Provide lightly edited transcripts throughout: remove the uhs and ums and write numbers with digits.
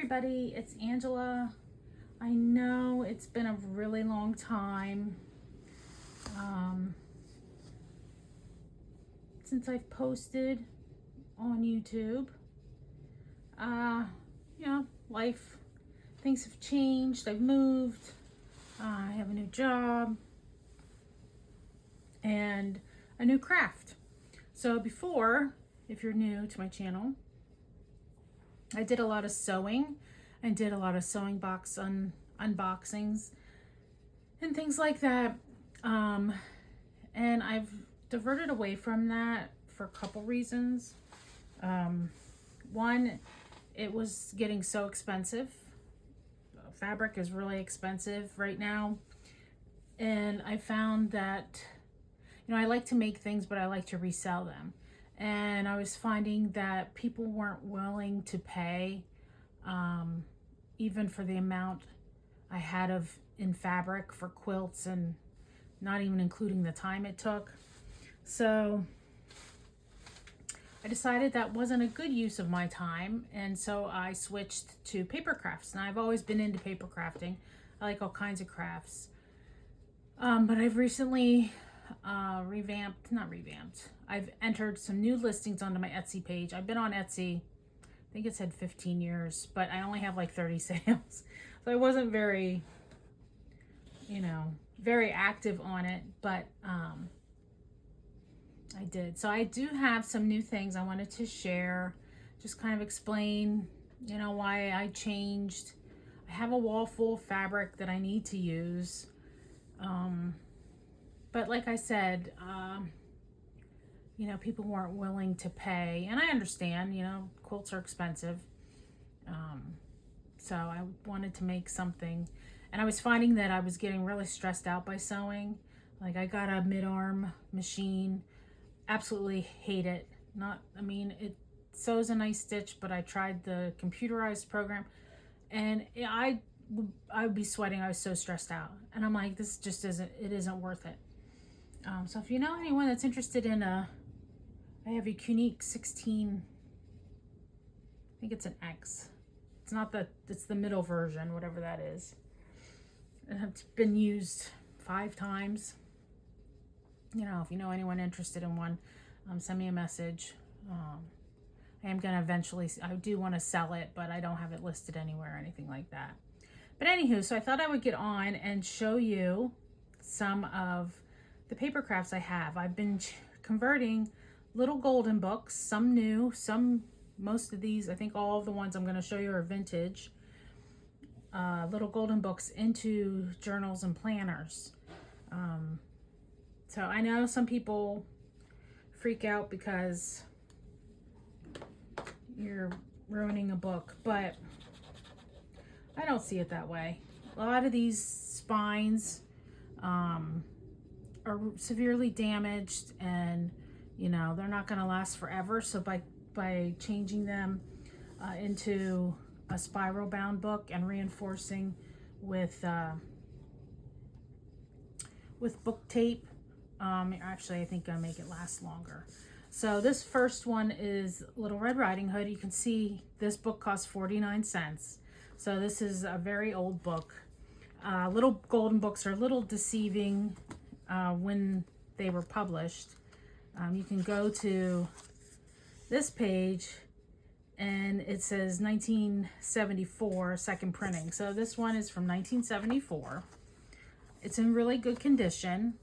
everybody, it's Angela. I know it's been a really long time since I've posted on YouTube. Life, things have changed. I've moved. I have a new job and a new craft. So before, if you're new to my channel, I did a lot of sewing and did a lot of sewing box unboxings and things like that. And I've diverted away from that for a couple reasons. One, it was getting so expensive. Fabric is really expensive right now. And I found that, I like to make things, but I like to resell them. And I was finding that people weren't willing to pay even for the amount I had in fabric for quilts, and not even including the time it took. So I decided that wasn't a good use of my time, and so I switched to paper crafts. And I've always been into paper crafting. I like all kinds of crafts. But I've recently I've entered some new listings onto my Etsy page. I've been on Etsy, I think it said 15 years, but I only have like 30 sales. So I wasn't very, very active on it, but I did. So I do have some new things I wanted to share, just kind of explain, why I changed. I have a wall full of fabric that I need to use. But like I said, people weren't willing to pay, and I understand, quilts are expensive. So I wanted to make something, and I was finding that I was getting really stressed out by sewing. Like, I got a mid-arm machine, absolutely hate it. It sews a nice stitch, but I tried the computerized program, and I would be sweating. I was so stressed out, and I'm like, this just isn't worth it. So if you know anyone that's interested in I have a Unique 16, I think it's an X. It's the middle version, whatever that is. It's been used 5 times. If you know anyone interested in one, send me a message. I am going to eventually, I do want to sell it, but I don't have it listed anywhere or anything like that. But anywho, so I thought I would get on and show you some of the paper crafts I have. I've been converting little golden books, some new, most of these, I think all of the ones I'm going to show you are vintage, little golden books into journals and planners. So I know some people freak out because you're ruining a book, but I don't see it that way. A lot of these spines are severely damaged, and they're not going to last forever. So by changing them into a spiral bound book and reinforcing with book tape, actually I think I'll make it last longer. So this first one is Little Red Riding Hood. You can see this book costs 49 cents. So this is a very old book. Little golden books are a little deceiving when they were published. You can go to this page and it says 1974 second printing. So this one is from 1974. It's in really good condition.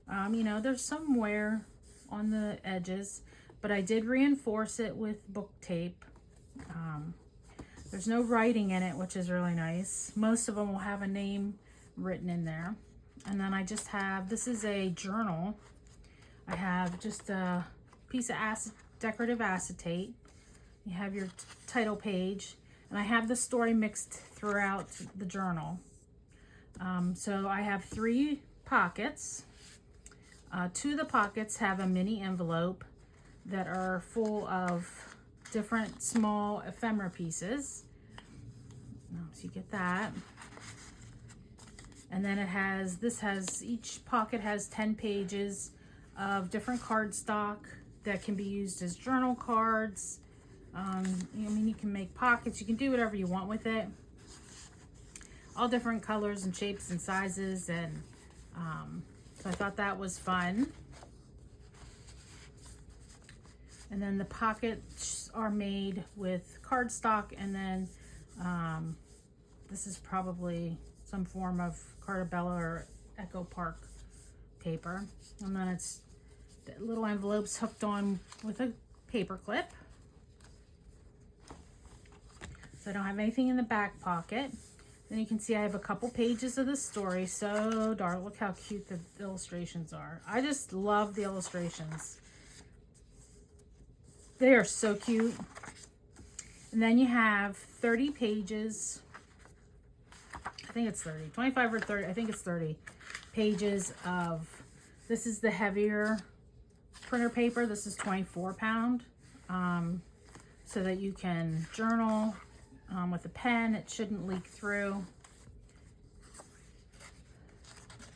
There's some wear on the edges, but I did reinforce it with book tape. There's no writing in it, which is really nice. Most of them will have a name written in there. And then I just have, this is a journal. I have just a piece of decorative acetate. You have your title page, and I have the story mixed throughout the journal. So I have 3 pockets. 2 of the pockets have a mini envelope that are full of different small ephemera pieces. So you get that. And then each pocket has 10 pages of different cardstock that can be used as journal cards, I mean, you can make pockets. You can do whatever you want with it. All different colors and shapes and sizes. And so I thought that was fun. And then the pockets are made with cardstock. And then this is probably some form of Cartabella or Echo Park paper. And then it's the little envelopes hooked on with a paper clip. So I don't have anything in the back pocket. Then you can see I have a couple pages of the story. So dark. Look how cute the illustrations are. I just love the illustrations. They are so cute. And then you have 30 pages. I think it's 30. 25 or 30. I think it's 30 pages of, this is the heavier printer paper. This is 24 pound. So that you can journal with a pen. It shouldn't leak through.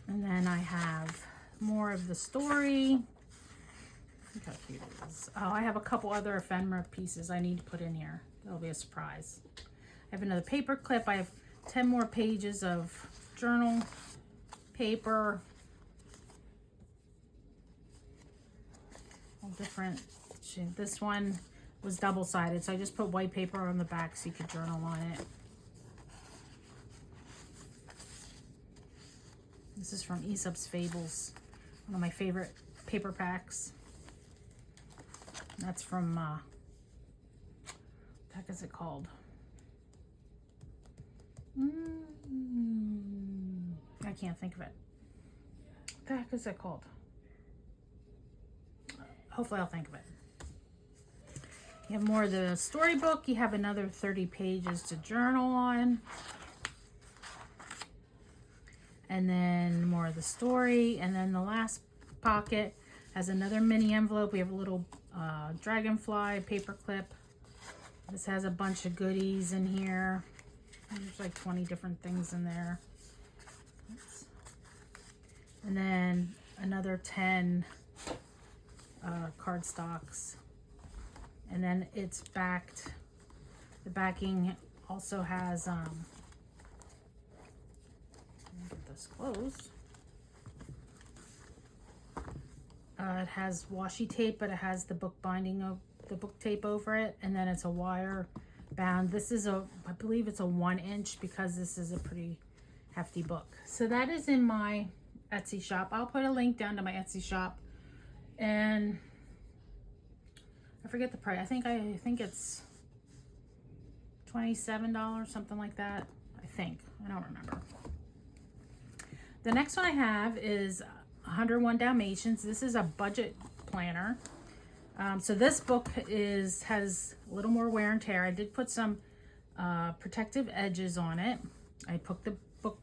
And then I have more of the story. Look how cute it is. Oh, I have a couple other ephemera pieces I need to put in here. That'll be a surprise. I have another paper clip. I have 10 more pages of journal paper. All different. This one was double-sided, so I just put white paper on the back so you could journal on it. This is from Aesop's Fables, one of my favorite paper packs. That's from, what the heck is it called? I can't think of it. What the heck is it called? Hopefully I'll think of it. You have more of the storybook. You have another 30 pages to journal on. And then more of the story. And then the last pocket has another mini envelope. We have a little dragonfly paper clip. This has a bunch of goodies in here. There's like 20 different things in there. And then another 10 cardstocks. And then it's backed. The backing also has, let me get this closed. It has washi tape, but it has the book binding of the book tape over it. And then it's a wire bound. This is I believe it's a 1-inch because this is a pretty hefty book. So that is in my Etsy shop. I'll put a link down to my Etsy shop. And I forget the price. I think it's $27, something like that. I don't remember. The next one I have is 101 Dalmatians. This is a budget planner. So this book has a little more wear and tear. I did put some protective edges on it. I put the book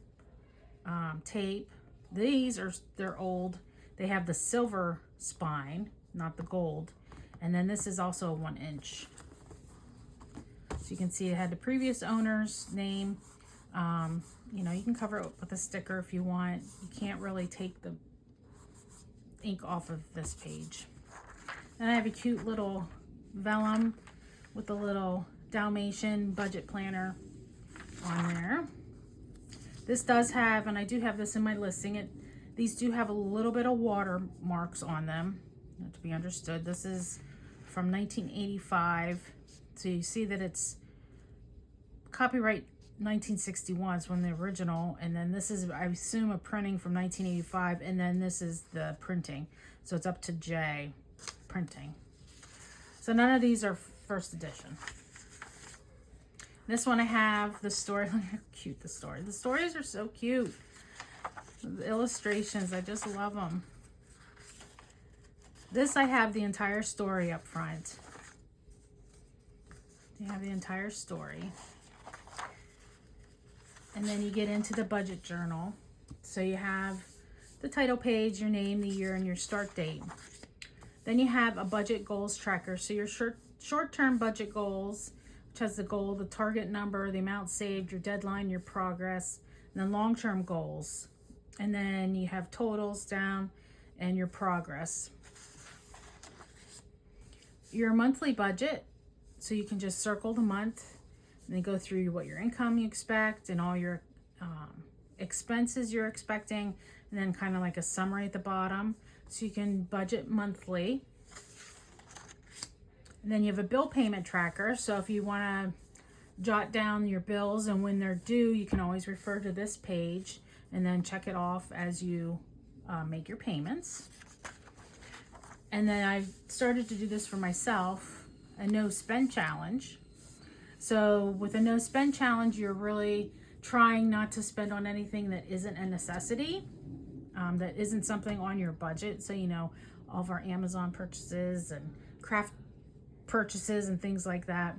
tape. They're old. They have the silver spine, not the gold. And then this is also a 1-inch. So you can see it had the previous owner's name. You know, you can cover it with a sticker if you want. You can't really take the ink off of this page. Then I have a cute little vellum with a little Dalmatian budget planner on there. This does have, and I do have this in my listing, these do have a little bit of watermarks on them, to be understood. This is from 1985, so you see that it's copyright 1961 is when the original, and then this is, I assume, a printing from 1985, and then this is the printing, so it's up to J printing. So none of these are first edition. This one I have the story. Look how cute the story. The stories are so cute. The illustrations, I just love them. This I have the entire story up front. You have the entire story. And then you get into the budget journal. So you have the title page, your name, the year, and your start date. Then you have a budget goals tracker. So your short-term budget goals, which has the goal, the target number, the amount saved, your deadline, your progress, and then long-term goals. And then you have totals down and your progress. Your monthly budget So you can just circle the month and then go through what your income you expect and all your expenses you're expecting, and then kind of like a summary at the bottom. So you can budget monthly. And then you have a bill payment tracker. So if you want to jot down your bills and when they're due, you can always refer to this page and then check it off as you make your payments. And then I've started to do this for myself, a no spend challenge. So with a no spend challenge, you're really trying not to spend on anything that isn't a necessity, that isn't something on your budget. So, you know, all of our Amazon purchases and craft purchases and things like that.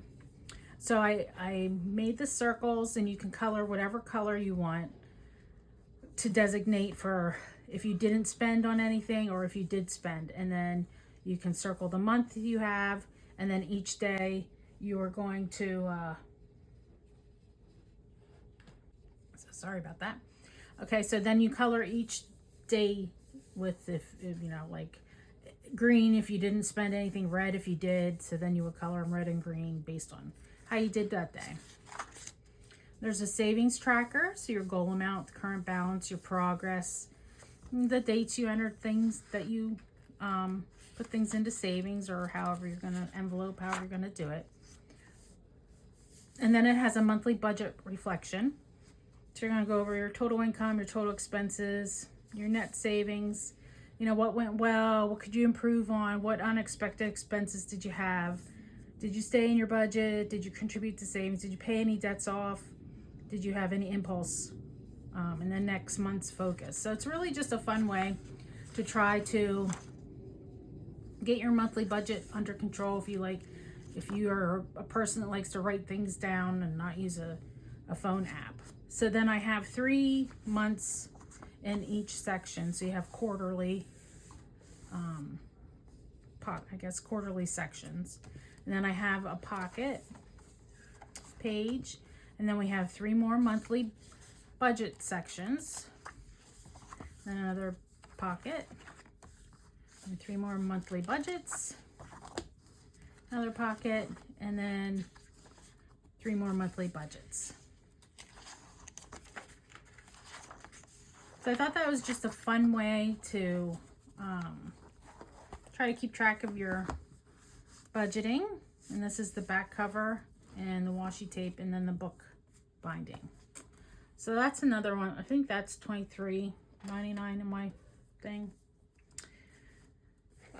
So I made the circles, and you can color whatever color you want to designate for if you didn't spend on anything or if you did spend. And then you can circle the month you have, and then each day you are going to so sorry about that. Okay, so then you color each day with, if you know, like green if you didn't spend anything, red if you did. So then you would color them red and green based on how you did that day. There's a savings tracker, so your goal amount, the current balance, your progress, the dates you entered things that you put things into savings, or however you're going to envelope, however you're going to do it. And then it has a monthly budget reflection. So you're going to go over your total income, your total expenses, your net savings, you know, what went well, what could you improve on, what unexpected expenses did you have, did you stay in your budget, did you contribute to savings, did you pay any debts off, did you have any impulse, and then next month's focus. So it's really just a fun way to try to get your monthly budget under control if you are a person that likes to write things down and not use a phone app. So then I have 3 months in each section. So you have quarterly, quarterly sections. And then I have a pocket page, and then we have 3 more monthly budget sections, then another pocket, and 3 more monthly budgets, another pocket, and then 3 more monthly budgets. So I thought that was just a fun way to try to keep track of your budgeting. And this is the back cover and the washi tape, and then the book binding. So that's another one. I think that's $23.99 in my thing.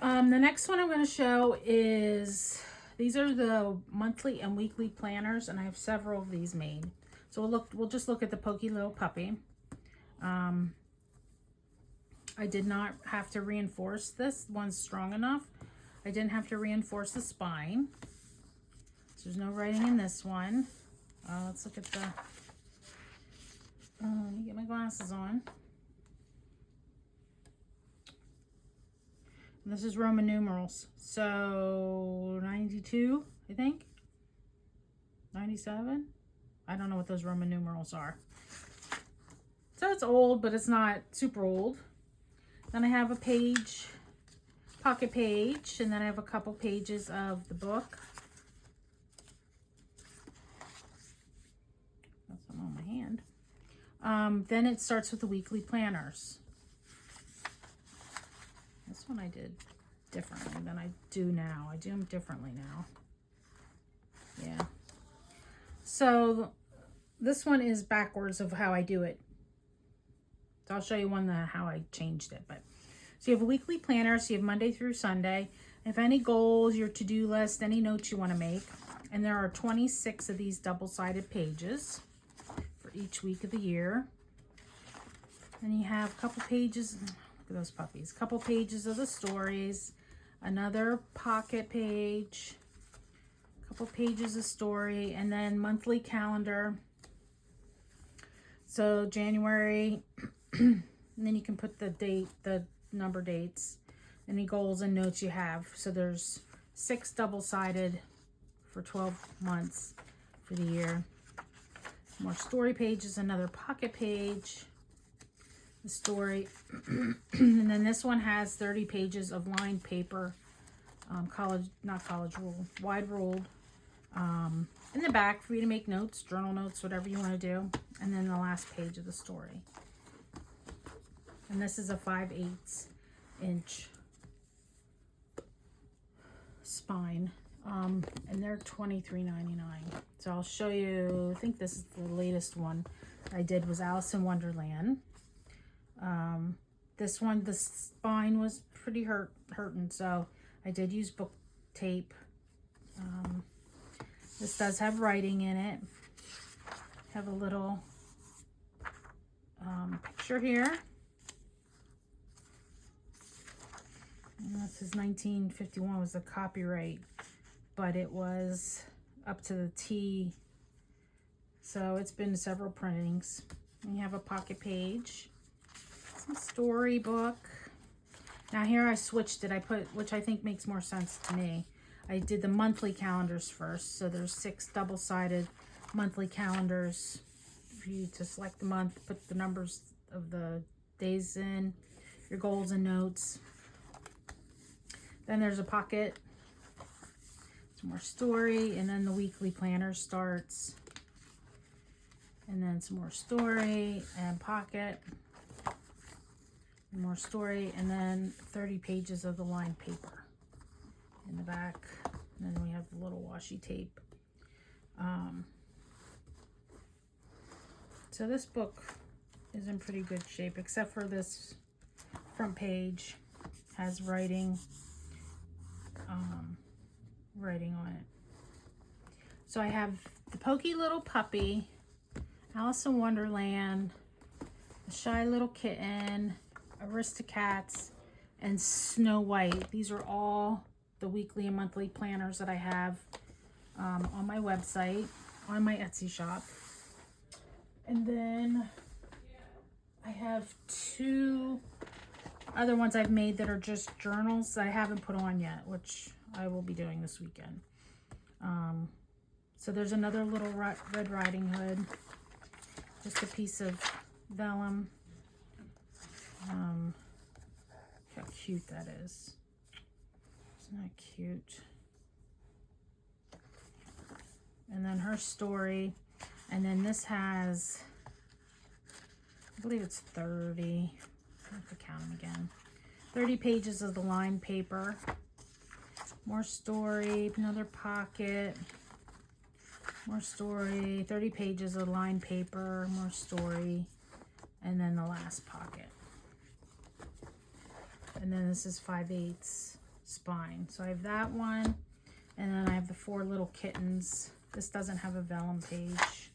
The next one I'm going to show is, these are the monthly and weekly planners, and I have several of these made. So we'll just look at the Pokey Little Puppy. I did not have to reinforce this. One's strong enough. I didn't have to reinforce the spine. So there's no writing in this one. Let's look at the, let me get my glasses on. And this is Roman numerals. So 92, I think. 97. I don't know what those Roman numerals are. So it's old, but it's not super old. Then I have a page, pocket page, and then I have a couple pages of the book. That's one on my hand. Then it starts with the weekly planners. This one I did differently than I do now. I do them differently now. Yeah. So this one is backwards of how I do it. So I'll show you how I changed it. But so you have a weekly planner. So you have Monday through Sunday. If any goals, your to-do list, any notes you want to make. And there are 26 of these double-sided pages for each week of the year. Then you have a couple pages. Look at those puppies. A couple pages of the stories. Another pocket page. A couple pages of story. And then monthly calendar. So January... and then you can put the date, the number dates, any goals and notes you have. So there's 6 double-sided for 12 months for the year. More story pages, another pocket page, the story. And then this one has 30 pages of lined paper, not college ruled, wide ruled In the back for you to make notes, journal notes, whatever you want to do. And then the last page of the story. And this is a 5/8 inch spine. And they're $23.99. So I'll show you, I think this is the latest one I did was Alice in Wonderland. This one, the spine was pretty hurting, so I did use book tape. This does have writing in it. Have a little picture here. And this is 1951 was the copyright, but it was up to the T. So it's been several printings. And you have a pocket page, some storybook. Now here I switched it. I put, which I think makes more sense to me. I did the monthly calendars first. So there's 6 double-sided monthly calendars for you to select the month, put the numbers of the days in, your goals and notes. Then there's a pocket, some more story, and then the weekly planner starts. And then some more story and pocket, and more story, and then 30 pages of the lined paper in the back. And then we have the little washi tape. So this book is in pretty good shape, except for this front page has writing on it. So I have the Pokey Little Puppy, Alice in Wonderland, The Shy Little Kitten, Aristocats, and Snow White. These are all the weekly and monthly planners that I have on my website, on my Etsy shop. And then I have 2 other ones I've made that are just journals that I haven't put on yet, which I will be doing this weekend. So there's another little Red Riding Hood, just a piece of vellum. How cute that is. Isn't that cute? And then her story. And then this has, I believe it's 30. I have to count them again. 30 pages of the lined paper. More story, another pocket. More story, 30 pages of lined paper, more story, and then the last pocket. And then this is 5/8 spine. So I have that one, and then I have the 4 little kittens. This doesn't have a vellum page.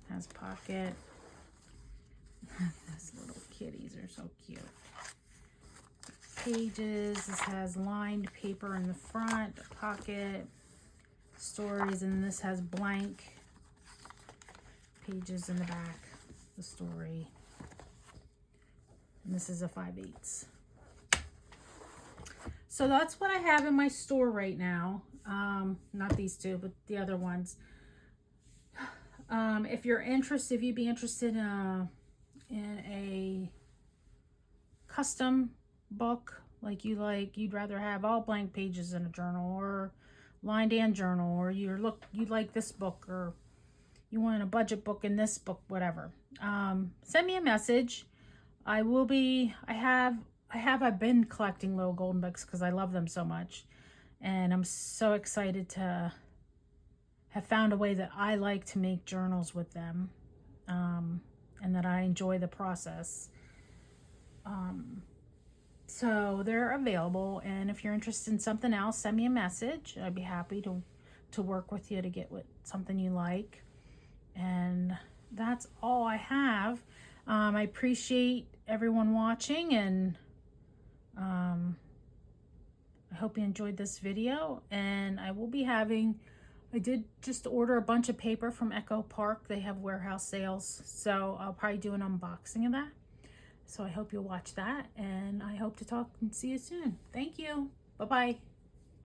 Has pocket. Those little kitties are so cute. Pages. This has lined paper in the front, a pocket, stories, and this has blank pages in the back, the story. And this is a 5/8. So that's what I have in my store right now. Not these 2, but the other ones. If you're interested, if you'd be interested in a custom book, you'd rather have all blank pages in a journal, or lined and journal, or you like this book, or you want a budget book in this book, whatever. Send me a message. I've been collecting little golden books because I love them so much, and I'm so excited to have found a way that I like to make journals with them, and that I enjoy the process. So they're available, and if you're interested in something else, send me a message. I'd be happy to work with you to get something you like. And that's all I have. I appreciate everyone watching, and I hope you enjoyed this video. And I did just order a bunch of paper from Echo Park. They have warehouse sales, so I'll probably do an unboxing of that. So I hope you'll watch that, and I hope to talk and see you soon. Thank you. Bye-bye.